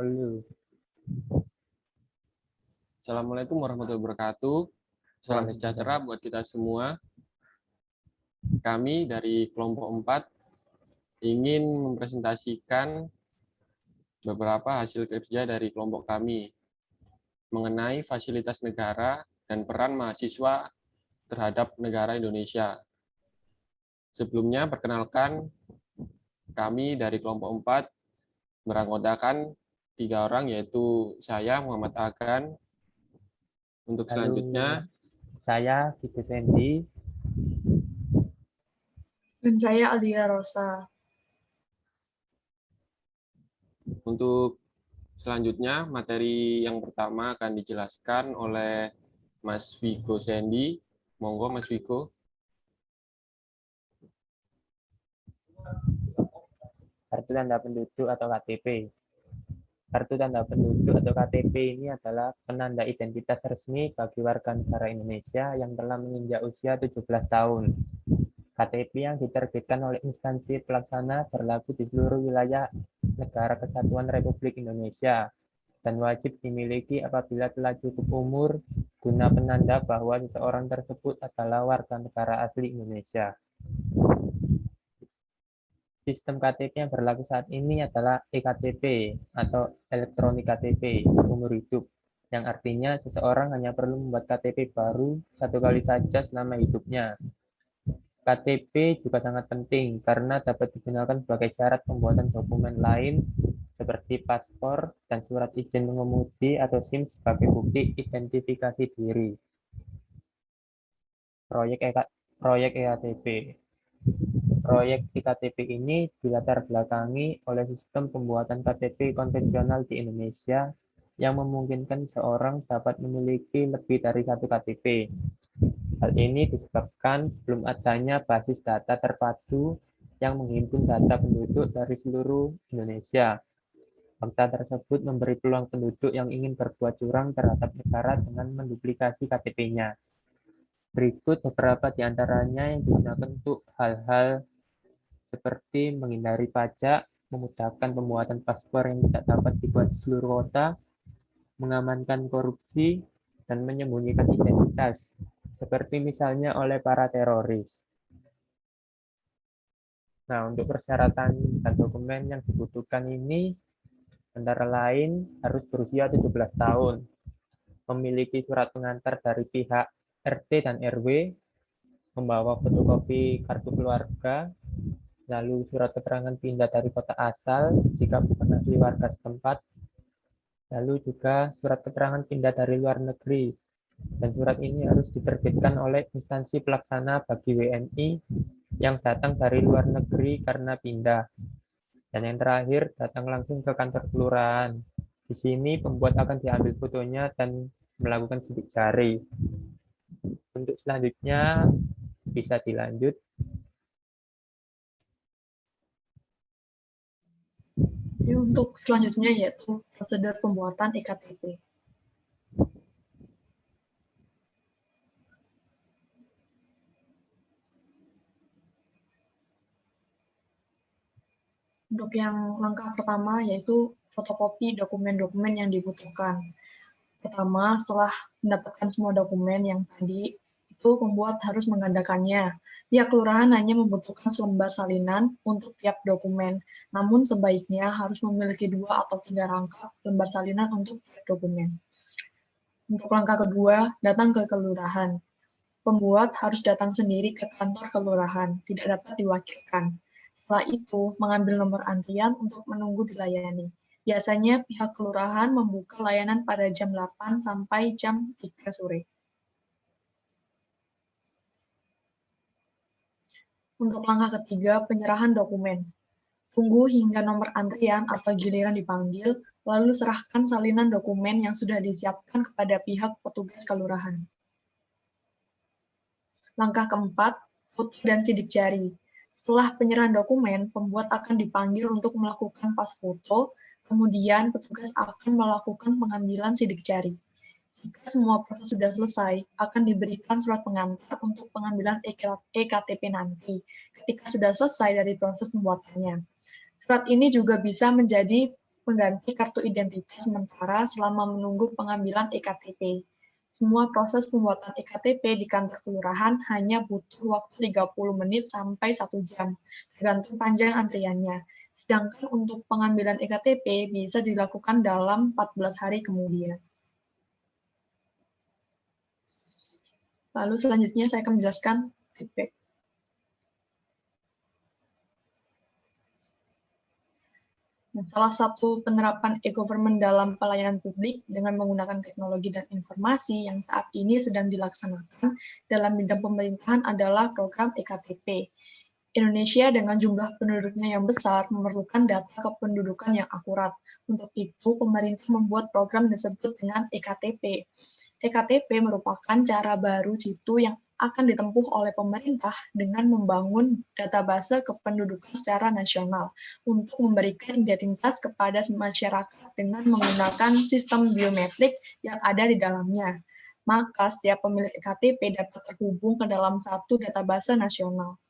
Halo. Assalamualaikum warahmatullahi wabarakatuh. Salam sejahtera buat kita semua. Kami dari kelompok 4 ingin mempresentasikan beberapa hasil kerja dari kelompok kami mengenai fasilitas negara dan peran mahasiswa terhadap negara Indonesia. Sebelumnya, perkenalkan, kami dari kelompok 4 beranggotakan 3 orang, yaitu saya, Muhammad Agan. Untuk selanjutnya, Saya Vigo Sandy. Dan saya Alia Rosa. Untuk selanjutnya, materi yang pertama akan dijelaskan oleh Mas Vigo Sandy. Monggo, Mas Vigo. Kartu tanda penduduk atau KTP. Kartu tanda penduduk atau KTP ini adalah penanda identitas resmi bagi warga negara Indonesia yang telah menginjak usia 17 tahun. KTP yang diterbitkan oleh instansi pelaksana berlaku di seluruh wilayah Negara Kesatuan Republik Indonesia dan wajib dimiliki apabila telah cukup umur guna penanda bahwa seseorang tersebut adalah warga negara asli Indonesia. Sistem KTP yang berlaku saat ini adalah EKTP atau elektronik KTP seumur hidup, yang artinya seseorang hanya perlu membuat KTP baru satu kali saja selama hidupnya. KTP juga sangat penting karena dapat digunakan sebagai syarat pembuatan dokumen lain seperti paspor dan surat izin mengemudi atau SIM sebagai bukti identifikasi diri. Proyek EKTP. Proyek iktp ini dilatar belakangi oleh sistem pembuatan KTP konvensional di Indonesia yang memungkinkan seorang dapat memiliki lebih dari satu KTP. Hal ini disebabkan belum adanya basis data terpadu yang menghimpun data penduduk dari seluruh Indonesia. Fakta tersebut memberi peluang penduduk yang ingin berbuat curang terhadap negara dengan menduplikasi KTP-nya. Berikut beberapa di antaranya yang digunakan untuk hal-hal seperti menghindari pajak, memudahkan pembuatan paspor yang tidak dapat dibuat di seluruh kota, mengamankan korupsi, dan menyembunyikan identitas, seperti misalnya oleh para teroris. Nah, untuk persyaratan dan dokumen yang dibutuhkan ini antara lain harus berusia 17 tahun, memiliki surat pengantar dari pihak RT dan RW, membawa fotokopi kartu keluarga, lalu surat keterangan pindah dari kota asal jika bukan asli warga setempat, lalu juga surat keterangan pindah dari luar negeri, dan surat ini harus diterbitkan oleh instansi pelaksana bagi WNI yang datang dari luar negeri karena pindah. Dan yang terakhir, datang langsung ke kantor kelurahan. Di sini pembuat akan diambil fotonya dan melakukan sidik jari. Untuk selanjutnya bisa dilanjut. Untuk selanjutnya yaitu prosedur pembuatan EKTP. Untuk yang langkah pertama yaitu fotokopi dokumen-dokumen yang dibutuhkan. Pertama, setelah mendapatkan semua dokumen yang tadi, itu pembuat harus menggandakannya. Pihak kelurahan hanya membutuhkan selembar salinan untuk tiap dokumen, namun sebaiknya harus memiliki 2 atau 3 rangkap lembar salinan untuk tiap dokumen. Untuk langkah kedua, datang ke kelurahan. Pembuat harus datang sendiri ke kantor kelurahan, tidak dapat diwakilkan. Setelah itu, mengambil nomor antrian untuk menunggu dilayani. Biasanya pihak kelurahan membuka layanan pada jam 8 sampai jam 3 sore. Untuk langkah ketiga, penyerahan dokumen. Tunggu hingga nomor antrian atau giliran dipanggil, lalu serahkan salinan dokumen yang sudah disiapkan kepada pihak petugas kelurahan. Langkah keempat, foto dan sidik jari. Setelah penyerahan dokumen, pembuat akan dipanggil untuk melakukan pas foto, kemudian petugas akan melakukan pengambilan sidik jari. Jika semua proses sudah selesai, akan diberikan surat pengantar untuk pengambilan EKTP nanti, ketika sudah selesai dari proses pembuatannya. Surat ini juga bisa menjadi mengganti kartu identitas sementara selama menunggu pengambilan EKTP. Semua proses pembuatan EKTP di kantor kelurahan hanya butuh waktu 30 menit sampai 1 jam, tergantung panjang antriannya. Sedangkan untuk pengambilan EKTP bisa dilakukan dalam 14 hari kemudian. Lalu selanjutnya saya akan menjelaskan feedback. Nah, salah satu penerapan e-government dalam pelayanan publik dengan menggunakan teknologi dan informasi yang saat ini sedang dilaksanakan dalam bidang pemerintahan adalah program EKTP. Indonesia dengan jumlah penduduknya yang besar memerlukan data kependudukan yang akurat. Untuk itu, pemerintah membuat program disebut dengan EKTP. EKTP merupakan cara baru jitu yang akan ditempuh oleh pemerintah dengan membangun database kependudukan secara nasional untuk memberikan identitas kepada masyarakat dengan menggunakan sistem biometrik yang ada di dalamnya. Maka setiap pemilik EKTP dapat terhubung ke dalam satu database nasional.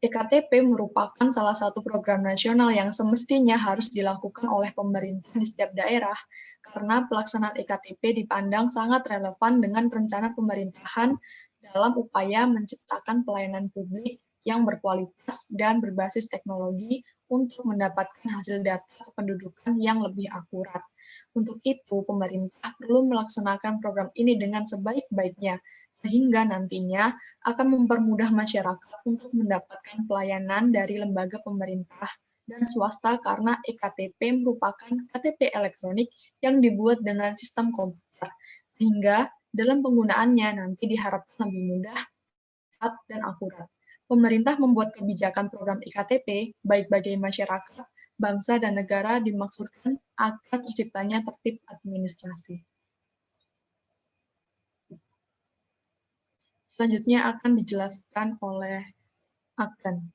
EKTP merupakan salah satu program nasional yang semestinya harus dilakukan oleh pemerintah di setiap daerah, karena pelaksanaan EKTP dipandang sangat relevan dengan rencana pemerintahan dalam upaya menciptakan pelayanan publik yang berkualitas dan berbasis teknologi untuk mendapatkan hasil data kependudukan yang lebih akurat. Untuk itu, pemerintah perlu melaksanakan program ini dengan sebaik-baiknya, sehingga nantinya akan mempermudah masyarakat untuk mendapatkan pelayanan dari lembaga pemerintah dan swasta karena EKTP merupakan KTP elektronik yang dibuat dengan sistem komputer, sehingga dalam penggunaannya nanti diharapkan lebih mudah, cepat, dan akurat. Pemerintah membuat kebijakan program EKTP baik bagi masyarakat, bangsa, dan negara dimaksudkan agar terciptanya tertib administrasi. Selanjutnya akan dijelaskan oleh Akan.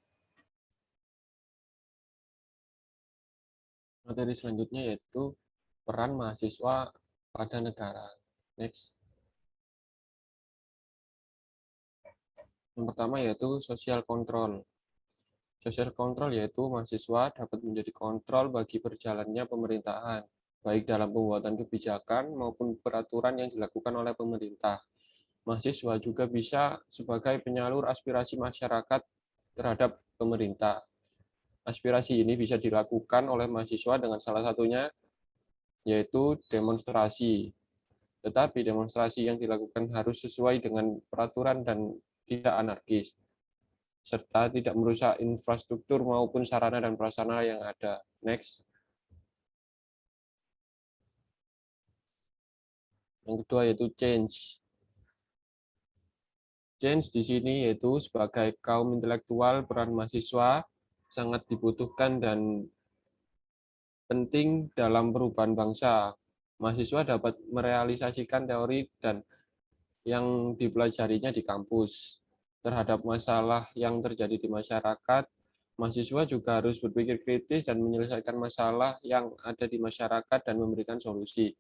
Materi selanjutnya yaitu peran mahasiswa pada negara. Next. Yang pertama yaitu social control. Social control yaitu mahasiswa dapat menjadi kontrol bagi berjalannya pemerintahan, baik dalam pembuatan kebijakan maupun peraturan yang dilakukan oleh pemerintah. Mahasiswa juga bisa sebagai penyalur aspirasi masyarakat terhadap pemerintah. Aspirasi ini bisa dilakukan oleh mahasiswa dengan salah satunya yaitu demonstrasi. Tetapi demonstrasi yang dilakukan harus sesuai dengan peraturan dan tidak anarkis, serta tidak merusak infrastruktur maupun sarana dan prasarana yang ada. Next. Yang kedua yaitu change. Change di sini yaitu sebagai kaum intelektual, peran mahasiswa sangat dibutuhkan dan penting dalam perubahan bangsa. Mahasiswa dapat merealisasikan teori dan yang dipelajarinya di kampus. Terhadap masalah yang terjadi di masyarakat, mahasiswa juga harus berpikir kritis dan menyelesaikan masalah yang ada di masyarakat dan memberikan solusi.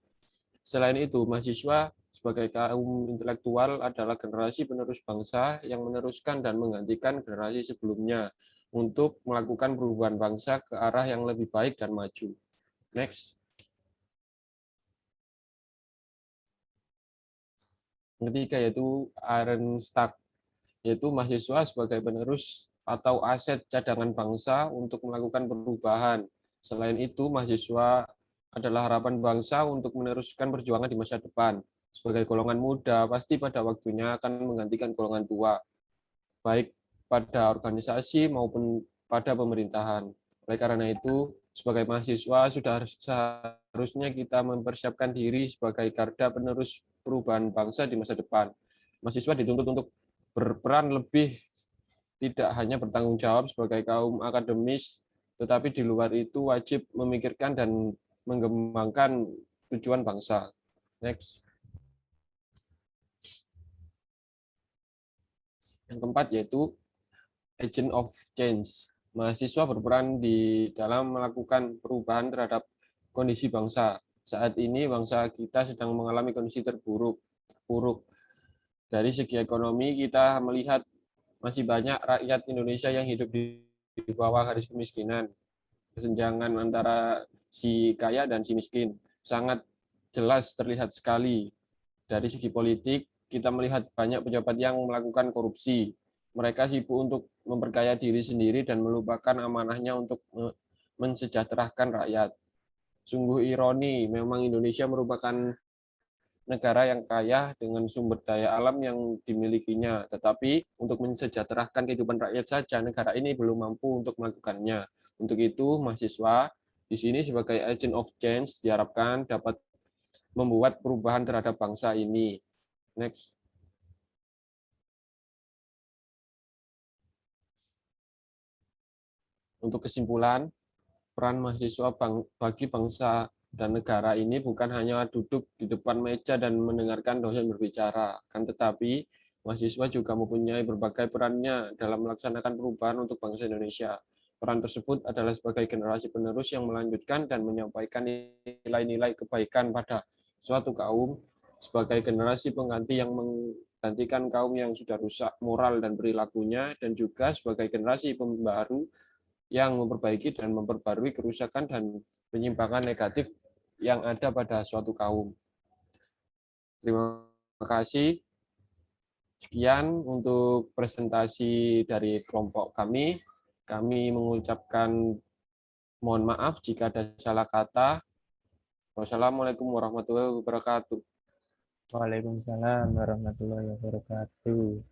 Selain itu, mahasiswa sebagai kaum intelektual adalah generasi penerus bangsa yang meneruskan dan menggantikan generasi sebelumnya untuk melakukan perubahan bangsa ke arah yang lebih baik dan maju. Next. Yang ketiga yaitu Iron Stack, yaitu mahasiswa sebagai penerus atau aset cadangan bangsa untuk melakukan perubahan. Selain itu, mahasiswa adalah harapan bangsa untuk meneruskan perjuangan di masa depan. Sebagai golongan muda, pasti pada waktunya akan menggantikan golongan tua, baik pada organisasi maupun pada pemerintahan. Oleh karena itu, sebagai mahasiswa sudah seharusnya kita mempersiapkan diri sebagai garda penerus perubahan bangsa di masa depan. Mahasiswa dituntut untuk berperan lebih, tidak hanya bertanggung jawab sebagai kaum akademis, tetapi di luar itu wajib memikirkan dan mengembangkan tujuan bangsa. Next. Yang keempat yaitu agent of change. Mahasiswa berperan di dalam melakukan perubahan terhadap kondisi bangsa. Saat ini bangsa kita sedang mengalami kondisi terburuk. Dari segi ekonomi kita melihat masih banyak rakyat Indonesia yang hidup di di bawah garis kemiskinan. Kesenjangan antara si kaya dan si miskin sangat jelas terlihat sekali. Dari segi politik, kita melihat banyak pejabat yang melakukan korupsi. Mereka sibuk untuk memperkaya diri sendiri dan melupakan amanahnya untuk mensejahterakan rakyat. Sungguh ironi, memang Indonesia merupakan negara yang kaya dengan sumber daya alam yang dimilikinya, tetapi untuk mensejahterakan kehidupan rakyat saja, negara ini belum mampu untuk melakukannya. Untuk itu, mahasiswa di sini sebagai agent of change diharapkan dapat membuat perubahan terhadap bangsa ini. Next. Untuk kesimpulan, peran mahasiswa bagi bangsa dan negara ini bukan hanya duduk di depan meja dan mendengarkan dosen berbicara, kan tetapi mahasiswa juga mempunyai berbagai perannya dalam melaksanakan perubahan untuk bangsa Indonesia. Peran tersebut adalah sebagai generasi penerus yang melanjutkan dan menyampaikan nilai-nilai kebaikan pada suatu kaum, sebagai generasi pengganti yang menggantikan kaum yang sudah rusak moral dan perilakunya, dan juga sebagai generasi pembaru yang memperbaiki dan memperbarui kerusakan dan penyimpangan negatif yang ada pada suatu kaum. Terima kasih. Sekian untuk presentasi dari kelompok kami. Kami mengucapkan mohon maaf jika ada salah kata. Wassalamualaikum warahmatullahi wabarakatuh. Waalaikumsalam warahmatullahi wabarakatuh.